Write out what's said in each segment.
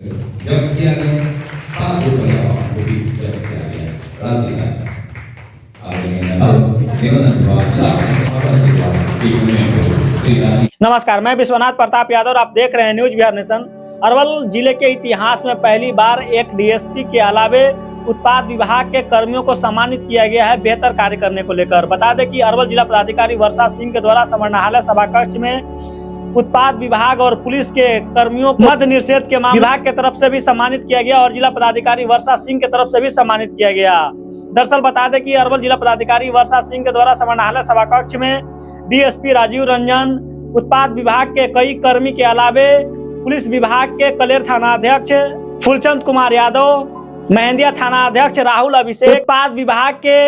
जब्त किया गया 7 रुपया वो भी जब्त किया गया राशि का। नमस्कार, मैं विश्वनाथ प्रताप यादव और आप देख रहे हैं न्यूज बिहार नेशन। अरवल जिले के इतिहास में पहली बार एक डीएसपी के अलावे उत्पाद विभाग के कर्मियों को सम्मानित किया गया है बेहतर कार्य करने को लेकर। बता दें कि अरवल जिला पदाधिकारी वर्षा सिंह के द्वारा समाहरणालय सभा कक्ष में उत्पाद विभाग और पुलिस के कर्मियों को मद्य निषेध के मामले विभाग के तरफ से भी सम्मानित किया गया और जिला पदाधिकारी वर्षा सिंह के तरफ से भी सम्मानित किया गया। दरअसल बता दें कि अरवल जिला पदाधिकारी वर्षा सिंह के द्वारा समाहरणालय सभा कक्ष में डीएसपी राजीव रंजन, उत्पाद विभाग के कई कर्मी के अलावे पुलिस विभाग के कलेर थाना अध्यक्ष फूलचंद कुमार यादव, मेहंदिया थाना अध्यक्ष राहुल अभिषेक, उत्पाद विभाग के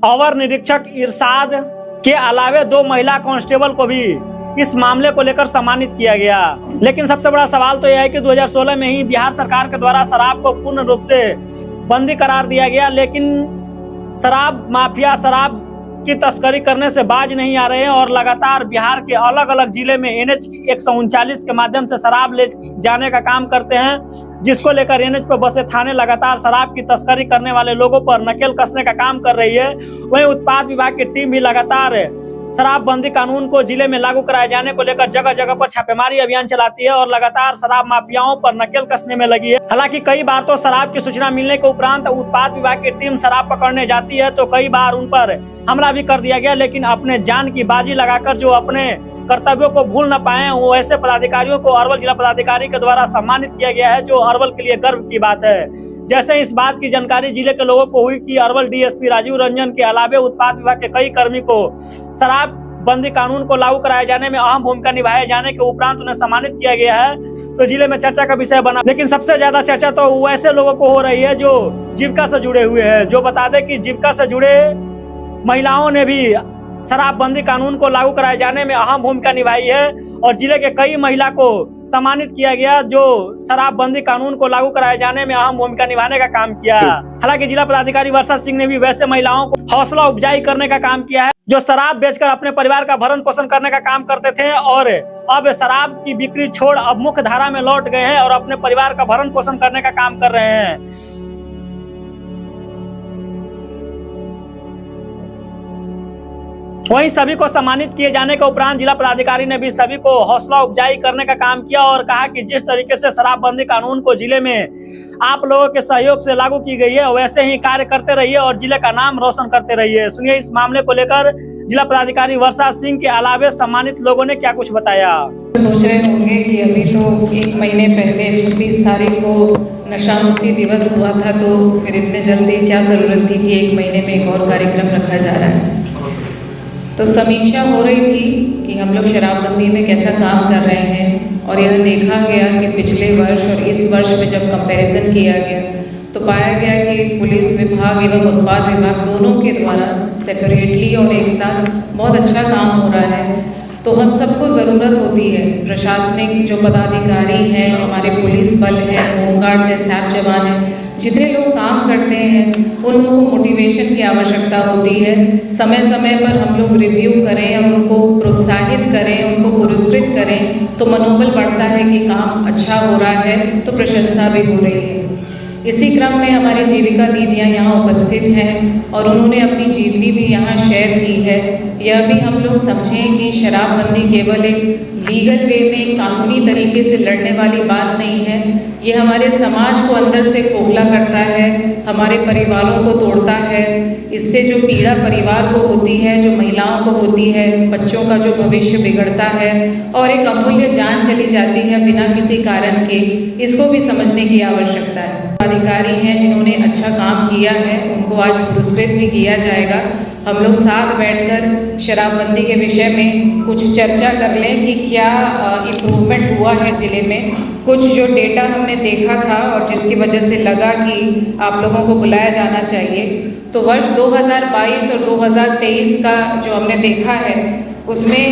अवर निरीक्षक इरशाद के अलावे 2 महिला कांस्टेबल को भी इस मामले को लेकर सम्मानित किया गया। लेकिन सबसे बड़ा सवाल तो यह है कि 2016 में ही बिहार सरकार के द्वारा शराब को पूर्ण रूप से बंदी करार दिया गया, लेकिन शराब माफिया शराब की तस्करी करने से बाज नहीं आ रहे हैं और लगातार बिहार के अलग अलग जिले में NH 139 के माध्यम से शराब ले जाने का काम करते हैं, जिसको लेकर NH पर बसे थाने लगातार शराब की तस्करी करने वाले लोगों पर नकेल कसने का काम कर रही है। वहीं उत्पाद विभाग की टीम भी लगातार शराबबंदी कानून को जिले में लागू कराए जाने को लेकर जगह जगह पर छापेमारी अभियान चलाती है और लगातार शराब माफियाओं पर नकेल कसने में लगी है। हालांकि कई बार तो शराब की सूचना मिलने के उपरांत उत्पाद विभाग की टीम शराब पकड़ने जाती है तो कई बार उन पर हमला भी कर दिया गया, लेकिन अपने जान की बाजी लगाकर जो अपने कर्तव्यों को भूल न पाए वो ऐसे पदाधिकारियों को अरवल जिला पदाधिकारी के द्वारा सम्मानित किया गया है, जो अरवल के लिए गर्व की बात है। जैसे इस बात की जानकारी जिले के लोगों को हुई कि अरवल डीएसपी राजीव रंजन के अलावे उत्पाद विभाग के कई कर्मी को शराब बंदी कानून को लागू कराए जाने में अहम भूमिका निभाए जाने के उपरांत उन्हें सम्मानित किया गया है, तो जिले में चर्चा का विषय बना। लेकिन सबसे ज्यादा चर्चा तो वैसे लोगों को हो रही है जो जीविका से जुड़े हुए हैं। जो बता दें कि जीविका से जुड़े महिलाओं ने भी शराबबंदी कानून को लागू कराए जाने में अहम भूमिका निभाई है और जिले के कई महिला को सम्मानित किया गया जो शराबबंदी कानून को लागू कराए जाने में अहम भूमिका निभाने का काम किया। हालांकि जिला पदाधिकारी वर्षा सिंह ने भी वैसे महिलाओं को हौसला अफजाई करने का काम किया है जो शराब बेचकर अपने परिवार का भरण पोषण करने का काम करते थे और अब शराब की बिक्री छोड़ अब मुख्य धारा में लौट गए हैं और अपने परिवार का भरण पोषण करने का काम कर रहे हैं। वहीं सभी को सम्मानित किए जाने के उपरांत जिला पदाधिकारी ने भी सभी को हौसला अफजाई करने का काम किया और कहा कि जिस तरीके से शराबबंदी कानून को जिले में आप लोगों के सहयोग से लागू की गई है वैसे ही कार्य करते रहिए और जिले का नाम रोशन करते रहिए। सुनिए इस मामले को लेकर जिला पदाधिकारी वर्षा सिंह के अलावे सम्मानित लोगों ने क्या कुछ बताया। सोच रहे होंगे कि अभी तो 1 महीने पहले 26 तारीख को नशा मुक्ति दिवस हुआ था, तो फिर इतने जल्दी क्या जरूरत थी कि 1 महीने में एक और कार्यक्रम रखा जा रहा है। तो समीक्षा हो रही थी कि हम लोग शराबबंदी में कैसा काम कर रहे हैं और यह देखा गया कि पिछले वर्ष और इस वर्ष में जब कंपैरिजन किया गया तो पाया गया कि पुलिस विभाग एवं उत्पाद विभाग दोनों के द्वारा सेपरेटली और एक साथ बहुत अच्छा काम हो रहा है। तो हम सबको ज़रूरत होती है, प्रशासनिक जो पदाधिकारी हैं, हमारे पुलिस बल है, होमगार्ड है, सैप जवान है, जितने लोग काम करते हैं उन लोगों को मोटिवेशन की आवश्यकता होती है। समय समय पर हम लोग रिव्यू करें और उनको प्रोत्साहित करें, उनको पुरस्कृत करें तो मनोबल बढ़ता है कि काम अच्छा हो रहा है, तो प्रशंसा भी हो रही है। इसी क्रम में हमारी जीविका दीदियाँ यहाँ उपस्थित हैं और उन्होंने अपनी जीवनी भी यहाँ शेयर की है। यह भी हम लोग समझें कि शराबबंदी केवल एक लीगल वे में कानूनी तरीके से लड़ने वाली बात नहीं है, ये हमारे समाज को अंदर से खोखला करता है, हमारे परिवारों को तोड़ता है। इससे जो पीड़ा परिवार को होती है, जो महिलाओं को होती है, बच्चों का जो भविष्य बिगड़ता है और एक अमूल्य जान चली जाती है बिना किसी कारण के, इसको भी समझने की आवश्यकता है। अधिकारी हैं जिन्होंने अच्छा काम किया है उनको आज पुरस्कृत भी किया जाएगा। हम लोग साथ बैठकर शराबबंदी के विषय में कुछ चर्चा कर लें कि क्या इम्प्रूवमेंट हुआ है ज़िले में। कुछ जो डेटा हमने देखा था और जिसकी वजह से लगा कि आप लोगों को बुलाया जाना चाहिए, तो वर्ष 2022 और 2023 का जो हमने देखा है उसमें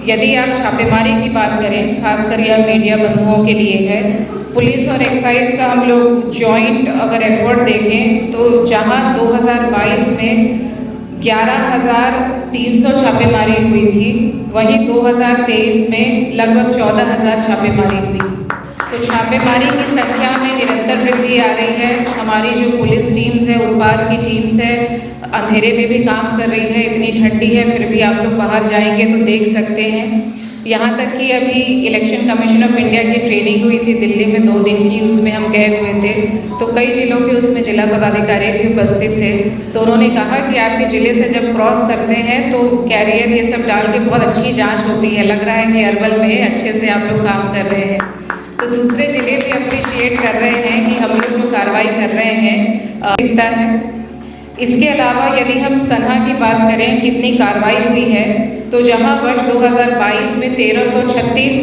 यदि आप छापेमारी की बात करें, खासकर यह मीडिया बंधुओं के लिए है, पुलिस और एक्साइज का हम लोग जॉइंट अगर एफर्ट देखें तो जहां 2022 में 11,300 छापेमारी हुई थी, वहीं 2023 में लगभग 14,000 छापेमारी हुई। तो छापेमारी की संख्या में भी आ रही है। हमारी जो पुलिस टीम्स है, उत्पाद की टीम्स है, अंधेरे में भी काम कर रही है। इतनी ठंडी है फिर भी आप लोग बाहर जाएंगे तो देख सकते हैं। यहाँ तक कि अभी इलेक्शन कमीशन ऑफ इंडिया की ट्रेनिंग हुई थी दिल्ली में 2 दिन की, उसमें हम गए हुए थे। तो कई जिलों के उसमें जिला पदाधिकारी भी उपस्थित थे। तो उन्होंने कहा कि आपके ज़िले से जब क्रॉस करते हैं तो कैरियर ये सब डाल के बहुत अच्छी जांच होती है। लग रहा है कि अरवल में अच्छे से आप लोग काम कर रहे हैं। तो दूसरे ज़िले भी अप्रिशिएट कर रहे हैं कि हम लोग जो कार्रवाई कर रहे हैं दिखता है। इसके अलावा यदि हम सन्हा की बात करें कितनी कार्रवाई हुई है, तो जहां वर्ष 2022 में 1336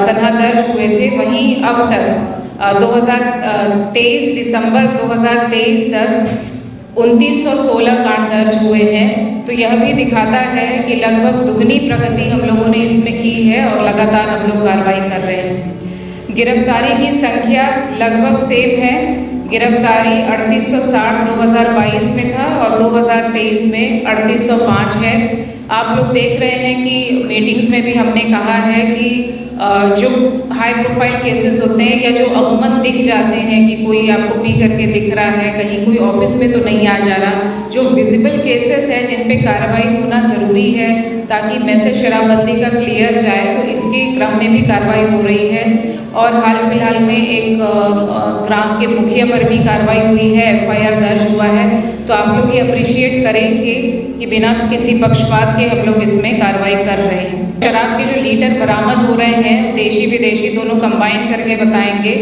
सन्हा दर्ज हुए थे, वहीं अब तक 2023 दिसंबर 2023 तक 2916 कांड दर्ज हुए हैं। तो यह भी दिखाता है कि लगभग दुगनी प्रगति हम लोगों ने इसमें की है और लगातार हम लोग कार्रवाई कर रहे हैं। गिरफ्तारी की संख्या लगभग सेम है। गिरफ्तारी 3860 2022 में था और 2023 में 3805 है। आप लोग देख रहे हैं कि मीटिंग्स में भी हमने कहा है कि जो हाई प्रोफाइल केसेस होते हैं या जो अमूमन दिख जाते हैं कि कोई आपको पी करके दिख रहा है, कहीं कोई ऑफिस में तो नहीं आ जा रहा, जो विजिबल केसेस हैं जिन पे कार्रवाई होना ज़रूरी है ताकि मैसेज शराबबंदी का क्लियर जाए, तो इसके क्रम में भी कार्रवाई हो रही है। और हाल फिलहाल में एक ग्राम के मुखिया पर भी कार्रवाई हुई है, FIR दर्ज हुआ है। तो आप लोग ये अप्रिशिएट करेंगे कि बिना किसी पक्षपात के हम लोग इसमें कार्रवाई कर रहे हैं। शराब के जो लीटर बरामद हो रहे हैं देशी विदेशी दोनों कंबाइन करके बताएंगे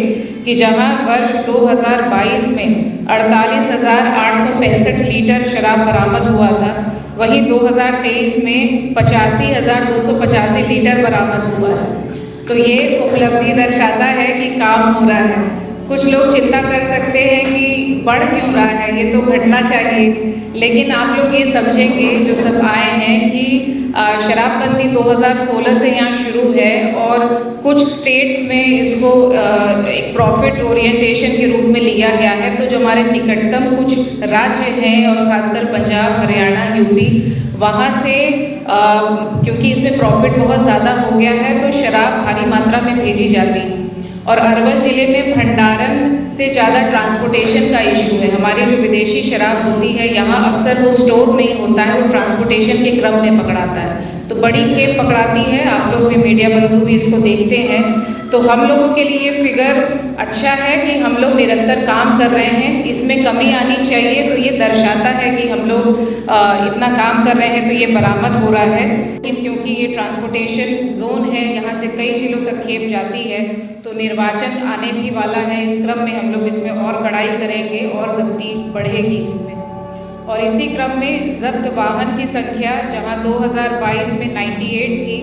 कि जहां वर्ष 2022 में 48,865 लीटर शराब बरामद हुआ था, वहीं 2023 में 85,285 लीटर बरामद हुआ है। तो ये उपलब्धि दर्शाता है कि काम हो रहा है। कुछ लोग चिंता कर सकते हैं कि बढ़ क्यों रहा है, ये तो घटना चाहिए, लेकिन आप लोग ये समझेंगे जो सब आए हैं कि शराबबंदी 2016 से यहाँ शुरू है और कुछ स्टेट्स में इसको एक प्रॉफिट ओरिएंटेशन के रूप में लिया गया है। तो जो हमारे निकटतम कुछ राज्य हैं और खासकर पंजाब, हरियाणा, यूपी, वहाँ से क्योंकि इसमें प्रॉफिट बहुत ज़्यादा हो गया है तो शराब भारी मात्रा में भेजी जाती है। और अरवल ज़िले में भंडारण से ज़्यादा ट्रांसपोर्टेशन का इशू है। हमारी जो विदेशी शराब होती है यहाँ अक्सर वो स्टोर नहीं होता है, वो ट्रांसपोर्टेशन के क्रम में पकड़ाता है, तो बड़ी खेप पकड़ाती है। आप लोग भी, मीडिया बंधु भी इसको देखते हैं। तो हम लोगों के लिए ये फिगर अच्छा है कि हम लोग निरंतर काम कर रहे हैं, इसमें कमी आनी चाहिए। तो ये दर्शाता है कि हम लोग इतना काम कर रहे हैं तो ये बरामद हो रहा है। लेकिन क्योंकि ये ट्रांसपोर्टेशन जोन है, यहाँ से कई जिलों तक खेप जाती है, तो निर्वाचन आने भी वाला है। इस क्रम में हम लोग इसमें और कड़ाई करेंगे और जब्ती बढ़ेगी इसमें। और इसी क्रम में जब्त वाहन की संख्या जहां 2022 में 98 थी,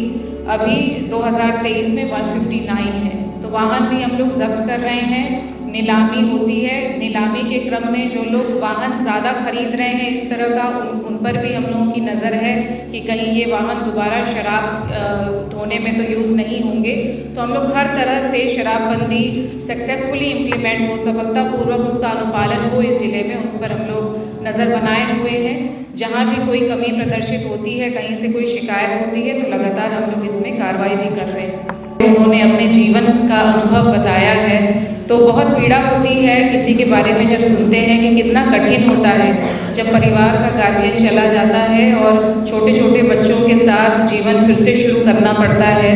अभी 2023 में 159 है। तो वाहन भी हम लोग जब्त कर रहे हैं। नीलामी होती है, नीलामी के क्रम में जो लोग वाहन ज़्यादा खरीद रहे हैं इस तरह का, उन पर भी हम लोगों की नज़र है कि कहीं ये वाहन दोबारा शराब ढोने में तो यूज़ नहीं होंगे। तो हम लोग हर तरह से शराबबंदी सक्सेसफुली इम्प्लीमेंट हो, सफलतापूर्वक उसका अनुपालन हो इस ज़िले में, उस पर हम लोग नज़र बनाए हुए हैं। जहाँ भी कोई कमी प्रदर्शित होती है, कहीं से कोई शिकायत होती है, तो लगातार हम लोग इसमें कार्रवाई भी कर रहे हैं। उन्होंने अपने जीवन का अनुभव बताया है, तो बहुत पीड़ा होती है किसी के बारे में जब सुनते हैं कि कितना कठिन होता है जब परिवार का गार्जियन चला जाता है और छोटे छोटे बच्चों के साथ जीवन फिर से शुरू करना पड़ता है।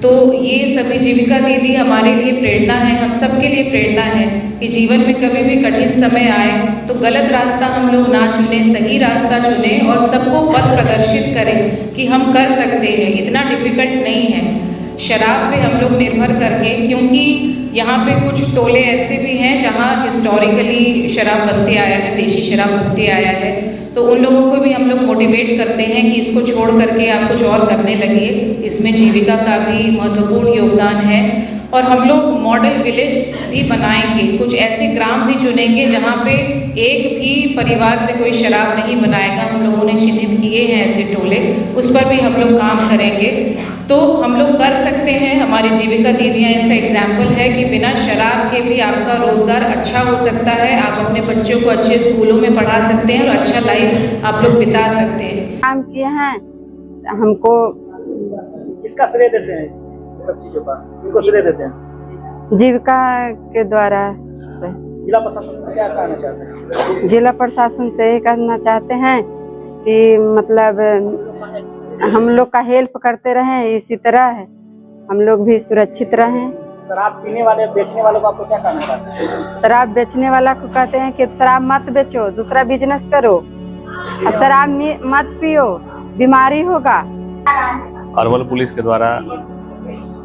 तो ये सभी जीविका दीदी हमारे लिए प्रेरणा है, हम सबके लिए प्रेरणा है कि जीवन में कभी भी कठिन समय आए तो गलत रास्ता हम लोग ना चुने, सही रास्ता चुने और सबको पथ प्रदर्शित करें कि हम कर सकते हैं, इतना डिफिकल्ट नहीं है। शराब पे हम लोग निर्भर करके, क्योंकि यहाँ पे कुछ टोले ऐसे भी हैं जहाँ हिस्टोरिकली शराब बनते आया है, देशी शराब बनते आया है, तो उन लोगों को भी हम लोग मोटिवेट करते हैं कि इसको छोड़ करके आप कुछ और करने लगिए। इसमें जीविका का भी महत्वपूर्ण योगदान है। और हम लोग मॉडल विलेज भी बनाएंगे, कुछ ऐसे ग्राम भी चुनेंगे जहाँ पे एक भी परिवार से कोई शराब नहीं बनाएगा। हम लोगों ने चिन्हित किए हैं ऐसे टोले, उस पर भी हम लोग काम करेंगे। तो हम लोग कर सकते हैं, हमारी जीविका दीदियाँ इसका एग्जाम्पल है कि बिना शराब के भी आपका रोज़गार अच्छा हो सकता है, आप अपने बच्चों को अच्छे स्कूलों में पढ़ा सकते हैं और अच्छा लाइफ आप लोग बिता सकते हैं। काम किए हैं हमको, इसका श्रेय देते हैं, सब चीजों का इनको श्रेय देते हैं जीविका के द्वारा। जिला प्रशासन से क्या कहना चाहते हैं? जिला प्रशासन से ये कहना चाहते हैं कि मतलब हम लोग का हेल्प करते रहें, इसी तरह हम लोग भी सुरक्षित रहें। शराब पीने वाले बेचने वालों को आपको क्या कहना चाहते हैं? शराब बेचने वाला को कहते हैं कि शराब मत बेचो, दूसरा बिजनेस करो, और शराब मत पियो, बीमारी होगा। अरवल पुलिस के द्वारा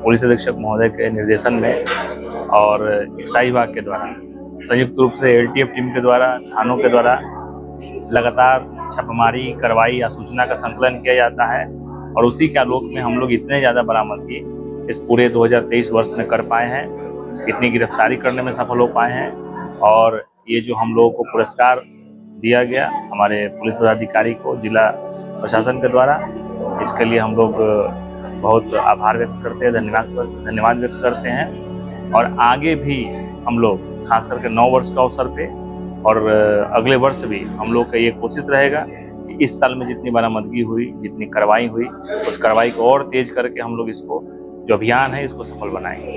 पुलिस अधीक्षक महोदय के निर्देशन में और एक्साइज विभाग के द्वारा संयुक्त रूप से एलटीएफ टीम के द्वारा, थानों के द्वारा लगातार छापेमारी, कार्रवाई या सूचना का संकलन किया जाता है और उसी के आलोक में हम लोग इतने ज़्यादा बरामदगी इस पूरे 2023 वर्ष में कर पाए हैं, इतनी गिरफ्तारी करने में सफल हो पाए हैं। और ये जो हम लोगों को पुरस्कार दिया गया हमारे पुलिस पदाधिकारी को जिला प्रशासन के द्वारा, इसके लिए हम लोग बहुत आभार व्यक्त करते हैं, धन्यवाद व्यक्त करते हैं। और आगे भी हम लोग खास करके 9 वर्ष का अवसर पे और अगले वर्ष भी हम लोग का ये कोशिश रहेगा कि इस साल में जितनी बरामदगी हुई, जितनी कार्रवाई हुई, उस कार्रवाई को और तेज करके हम लोग इसको जो अभियान है इसको सफल बनाएंगे।